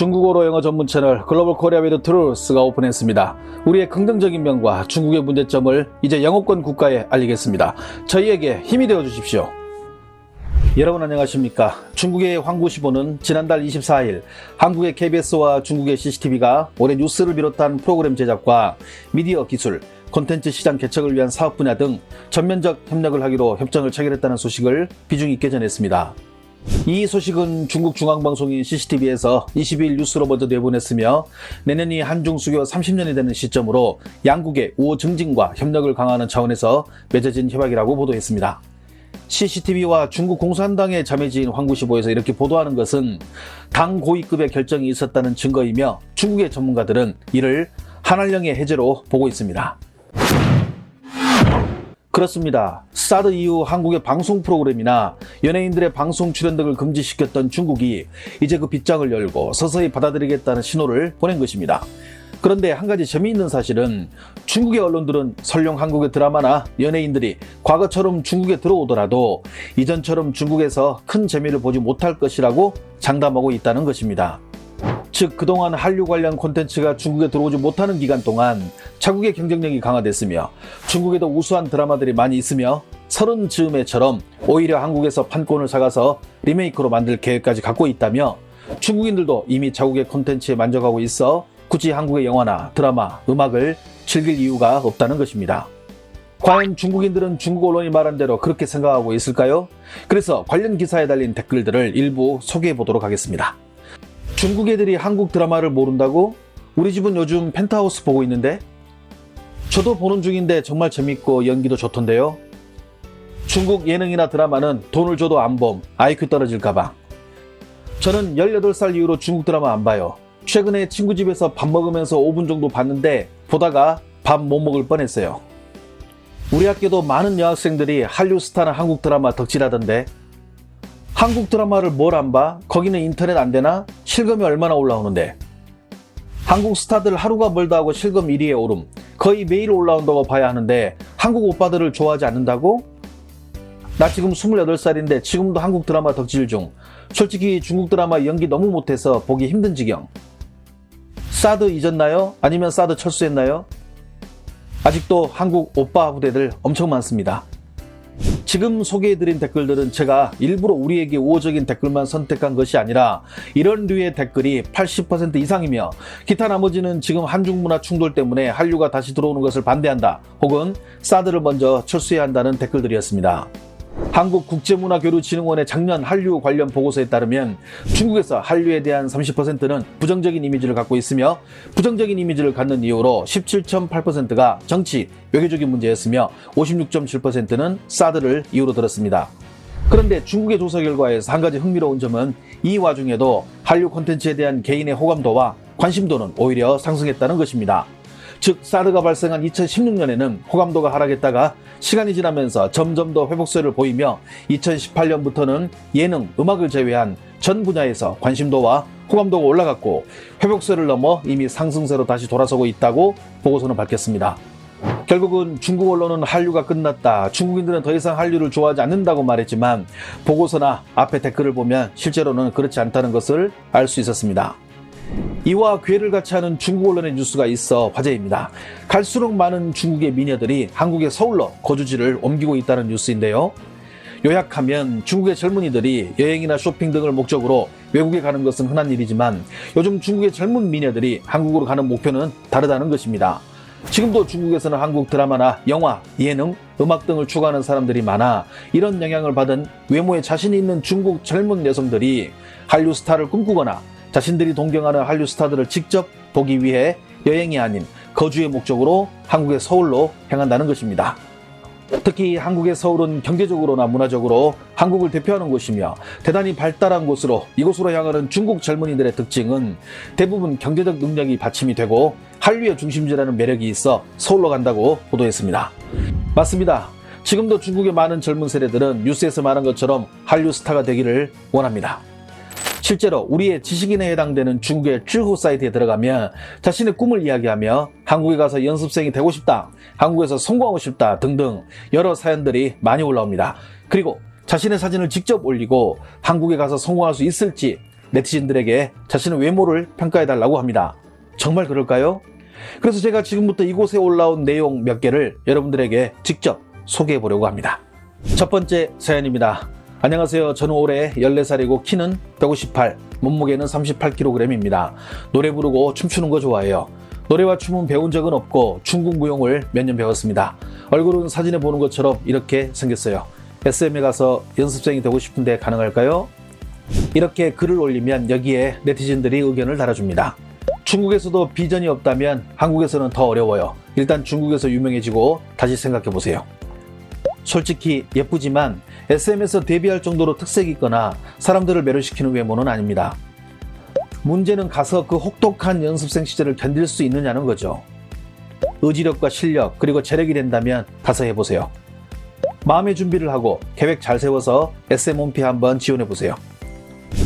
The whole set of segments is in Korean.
중국어로 영어 전문 채널 글로벌 코리아 위드 트루스가 오픈했습니다. 우리의 긍정적인 면과 중국의 문제점을 이제 영어권 국가에 알리겠습니다. 저희에게 힘이 되어 주십시오. 여러분 안녕하십니까. 중국의 황구시보는 지난달 24일 한국의 KBS와 중국의 CCTV가 올해 뉴스를 비롯한 프로그램 제작과 미디어 기술, 콘텐츠 시장 개척을 위한 사업 분야 등 전면적 협력을 하기로 협정을 체결했다는 소식을 비중 있게 전했습니다. 이 소식은 중국 중앙방송인 CCTV에서 22일 뉴스로 먼저 내보냈으며 내년이 한중 수교 30년이 되는 시점으로 양국의 우호 증진과 협력을 강화하는 차원에서 맺어진 협약이라고 보도했습니다. CCTV와 중국 공산당의 자매지인 황구시보에서 이렇게 보도하는 것은 당 고위급의 결정이 있었다는 증거이며 중국의 전문가들은 이를 한한령의 해제로 보고 있습니다. 그렇습니다. 사드 이후 한국의 방송 프로그램이나 연예인들의 방송 출연 등을 금지시켰던 중국이 이제 그 빗장을 열고 서서히 받아들이겠다는 신호를 보낸 것입니다. 그런데 한 가지 재미있는 사실은 중국의 언론들은 설령 한국의 드라마나 연예인들이 과거처럼 중국에 들어오더라도 이전처럼 중국에서 큰 재미를 보지 못할 것이라고 장담하고 있다는 것입니다. 즉 그동안 한류 관련 콘텐츠가 중국에 들어오지 못하는 기간 동안 자국의 경쟁력이 강화됐으며 중국에도 우수한 드라마들이 많이 있으며 서른 즈음에처럼 오히려 한국에서 판권을 사가서 리메이크로 만들 계획까지 갖고 있다며 중국인들도 이미 자국의 콘텐츠에 만족하고 있어 굳이 한국의 영화나 드라마, 음악을 즐길 이유가 없다는 것입니다. 과연 중국인들은 중국 언론이 말한 대로 그렇게 생각하고 있을까요? 그래서 관련 기사에 달린 댓글들을 일부 소개해 보도록 하겠습니다. 중국 애들이 한국 드라마를 모른다고? 우리 집은 요즘 펜트하우스 보고 있는데? 저도 보는 중인데 정말 재밌고 연기도 좋던데요? 중국 예능이나 드라마는 돈을 줘도 안 봄, IQ 떨어질까봐. 저는 18살 이후로 중국 드라마 안 봐요. 최근에 친구 집에서 밥 먹으면서 5분 정도 봤는데 보다가 밥 못 먹을 뻔했어요. 우리 학교도 많은 여학생들이 한류 스타나 한국 드라마 덕질하던데 한국 드라마를 뭘 안 봐? 거기는 인터넷 안 되나? 실검이 얼마나 올라오는데? 한국 스타들 하루가 멀다 하고 실검 1위에 오름. 거의 매일 올라온다고 봐야 하는데 한국 오빠들을 좋아하지 않는다고? 나 지금 28살인데 지금도 한국 드라마 덕질 중. 솔직히 중국 드라마 연기 너무 못해서 보기 힘든 지경. 사드 잊었나요? 아니면 사드 철수했나요? 아직도 한국 오빠 부대들 엄청 많습니다. 지금 소개해드린 댓글들은 제가 일부러 우리에게 우호적인 댓글만 선택한 것이 아니라 이런 류의 댓글이 80% 이상이며 기타 나머지는 지금 한중 문화 충돌 때문에 한류가 다시 들어오는 것을 반대한다 혹은 사드를 먼저 철수해야 한다는 댓글들이었습니다. 한국국제문화교류진흥원의 작년 한류 관련 보고서에 따르면 중국에서 한류에 대한 30%는 부정적인 이미지를 갖고 있으며 부정적인 이미지를 갖는 이유로 17.8%가 정치, 외교적인 문제였으며 56.7%는 사드를 이유로 들었습니다. 그런데 중국의 조사 결과에서 한 가지 흥미로운 점은 이 와중에도 한류 콘텐츠에 대한 개인의 호감도와 관심도는 오히려 상승했다는 것입니다. 즉 사드가 발생한 2016년에는 호감도가 하락했다가 시간이 지나면서 점점 더 회복세를 보이며 2018년부터는 예능, 음악을 제외한 전 분야에서 관심도와 호감도가 올라갔고 회복세를 넘어 이미 상승세로 다시 돌아서고 있다고 보고서는 밝혔습니다. 결국은 중국 언론은 한류가 끝났다, 중국인들은 더 이상 한류를 좋아하지 않는다고 말했지만 보고서나 앞에 댓글을 보면 실제로는 그렇지 않다는 것을 알 수 있었습니다. 이와 괴를 같이 하는 중국 언론의 뉴스가 있어 화제입니다. 갈수록 많은 중국의 미녀들이 한국의 서울로 거주지를 옮기고 있다는 뉴스인데요. 요약하면 중국의 젊은이들이 여행이나 쇼핑 등을 목적으로 외국에 가는 것은 흔한 일이지만 요즘 중국의 젊은 미녀들이 한국으로 가는 목표는 다르다는 것입니다. 지금도 중국에서는 한국 드라마나 영화, 예능, 음악 등을 추구하는 사람들이 많아 이런 영향을 받은 외모에 자신이 있는 중국 젊은 여성들이 한류 스타를 꿈꾸거나 자신들이 동경하는 한류 스타들을 직접 보기 위해 여행이 아닌 거주의 목적으로 한국의 서울로 향한다는 것입니다. 특히 한국의 서울은 경제적으로나 문화적으로 한국을 대표하는 곳이며 대단히 발달한 곳으로 이곳으로 향하는 중국 젊은이들의 특징은 대부분 경제적 능력이 받침이 되고 한류의 중심지라는 매력이 있어 서울로 간다고 보도했습니다. 맞습니다. 지금도 중국의 많은 젊은 세대들은 뉴스에서 말한 것처럼 한류 스타가 되기를 원합니다. 실제로 우리의 지식인에 해당되는 중국의 쯔후 사이트에 들어가면 자신의 꿈을 이야기하며 한국에 가서 연습생이 되고 싶다, 한국에서 성공하고 싶다 등등 여러 사연들이 많이 올라옵니다. 그리고 자신의 사진을 직접 올리고 한국에 가서 성공할 수 있을지 네티즌들에게 자신의 외모를 평가해달라고 합니다. 정말 그럴까요? 그래서 제가 지금부터 이곳에 올라온 내용 몇 개를 여러분들에게 직접 소개해 보려고 합니다. 첫 번째 사연입니다. 안녕하세요. 저는 올해 14살이고 키는 158, 몸무게는 38kg입니다. 노래 부르고 춤추는 거 좋아해요. 노래와 춤은 배운 적은 없고 중국 무용을 몇 년 배웠습니다. 얼굴은 사진에 보는 것처럼 이렇게 생겼어요. SM에 가서 연습생이 되고 싶은데 가능할까요? 이렇게 글을 올리면 여기에 네티즌들이 의견을 달아줍니다. 중국에서도 비전이 없다면 한국에서는 더 어려워요. 일단 중국에서 유명해지고 다시 생각해보세요. 솔직히 예쁘지만 SM에서 데뷔할 정도로 특색이 있거나 사람들을 매료시키는 외모는 아닙니다. 문제는 가서 그 혹독한 연습생 시절을 견딜 수 있느냐는 거죠. 의지력과 실력 그리고 재력이 된다면 가서 해보세요. 마음의 준비를 하고 계획 잘 세워서 SM 홈피 한번 지원해보세요.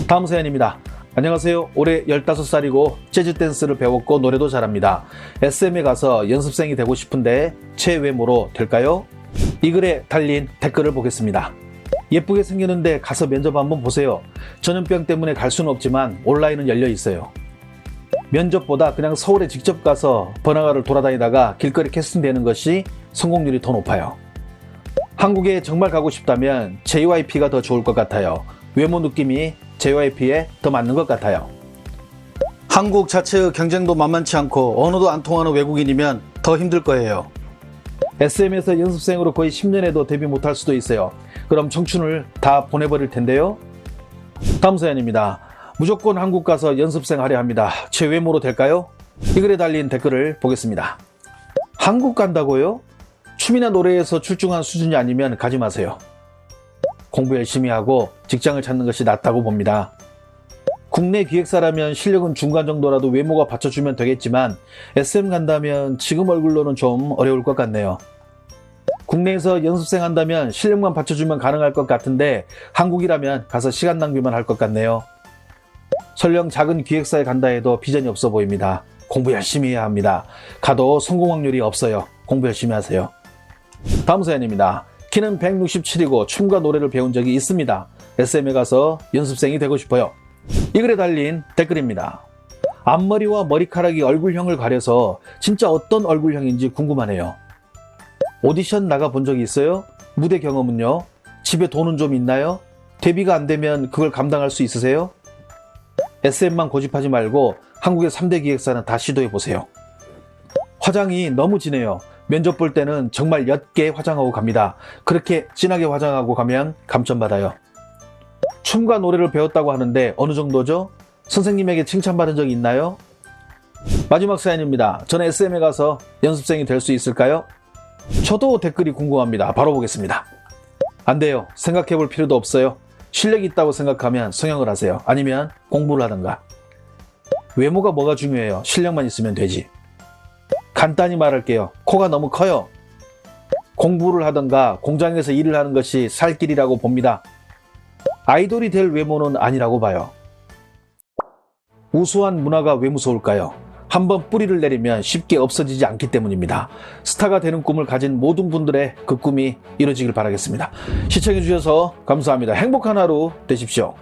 다음 사연입니다. 안녕하세요. 올해 15살이고 재즈 댄스를 배웠고 노래도 잘합니다. SM에 가서 연습생이 되고 싶은데 제 외모로 될까요? 이 글에 달린 댓글을 보겠습니다. 예쁘게 생겼는데 가서 면접 한번 보세요. 전염병 때문에 갈 수는 없지만 온라인은 열려 있어요. 면접보다 그냥 서울에 직접 가서 번화가를 돌아다니다가 길거리 캐스팅되는 것이 성공률이 더 높아요. 한국에 정말 가고 싶다면 JYP가 더 좋을 것 같아요. 외모 느낌이 JYP에 더 맞는 것 같아요. 한국 자체의 경쟁도 만만치 않고 언어도 안 통하는 외국인이면 더 힘들 거예요. SM에서 연습생으로 거의 10년에도 데뷔 못할 수도 있어요. 그럼 청춘을 다 보내버릴 텐데요. 다음 사연입니다. 무조건 한국 가서 연습생 하려 합니다. 제 외모로 될까요? 이 글에 달린 댓글을 보겠습니다. 한국 간다고요? 춤이나 노래에서 출중한 수준이 아니면 가지 마세요. 공부 열심히 하고 직장을 찾는 것이 낫다고 봅니다. 국내 기획사라면 실력은 중간 정도라도 외모가 받쳐주면 되겠지만 SM 간다면 지금 얼굴로는 좀 어려울 것 같네요. 국내에서 연습생 한다면 실력만 받쳐주면 가능할 것 같은데 한국이라면 가서 시간 낭비만 할 것 같네요. 설령 작은 기획사에 간다 해도 비전이 없어 보입니다. 공부 열심히 해야 합니다. 가도 성공 확률이 없어요. 공부 열심히 하세요. 다음 사연입니다. 키는 167이고 춤과 노래를 배운 적이 있습니다. SM에 가서 연습생이 되고 싶어요. 이 글에 달린 댓글입니다. 앞머리와 머리카락이 얼굴형을 가려서 진짜 어떤 얼굴형인지 궁금하네요. 오디션 나가본 적이 있어요? 무대 경험은요? 집에 돈은 좀 있나요? 데뷔가 안 되면 그걸 감당할 수 있으세요? SM만 고집하지 말고 한국의 3대 기획사는 다 시도해보세요. 화장이 너무 진해요. 면접 볼 때는 정말 옅게 화장하고 갑니다. 그렇게 진하게 화장하고 가면 감점받아요. 춤과 노래를 배웠다고 하는데 어느 정도죠? 선생님에게 칭찬받은 적이 있나요? 마지막 사연입니다. 저는 SM에 가서 연습생이 될 수 있을까요? 저도 댓글이 궁금합니다. 바로 보겠습니다. 안 돼요. 생각해 볼 필요도 없어요. 실력이 있다고 생각하면 성형을 하세요. 아니면 공부를 하든가. 외모가 뭐가 중요해요? 실력만 있으면 되지. 간단히 말할게요. 코가 너무 커요. 공부를 하든가 공장에서 일을 하는 것이 살 길이라고 봅니다. 아이돌이 될 외모는 아니라고 봐요. 우수한 문화가 왜 무서울까요? 한번 뿌리를 내리면 쉽게 없어지지 않기 때문입니다. 스타가 되는 꿈을 가진 모든 분들의 그 꿈이 이루어지길 바라겠습니다. 시청해주셔서 감사합니다. 행복한 하루 되십시오.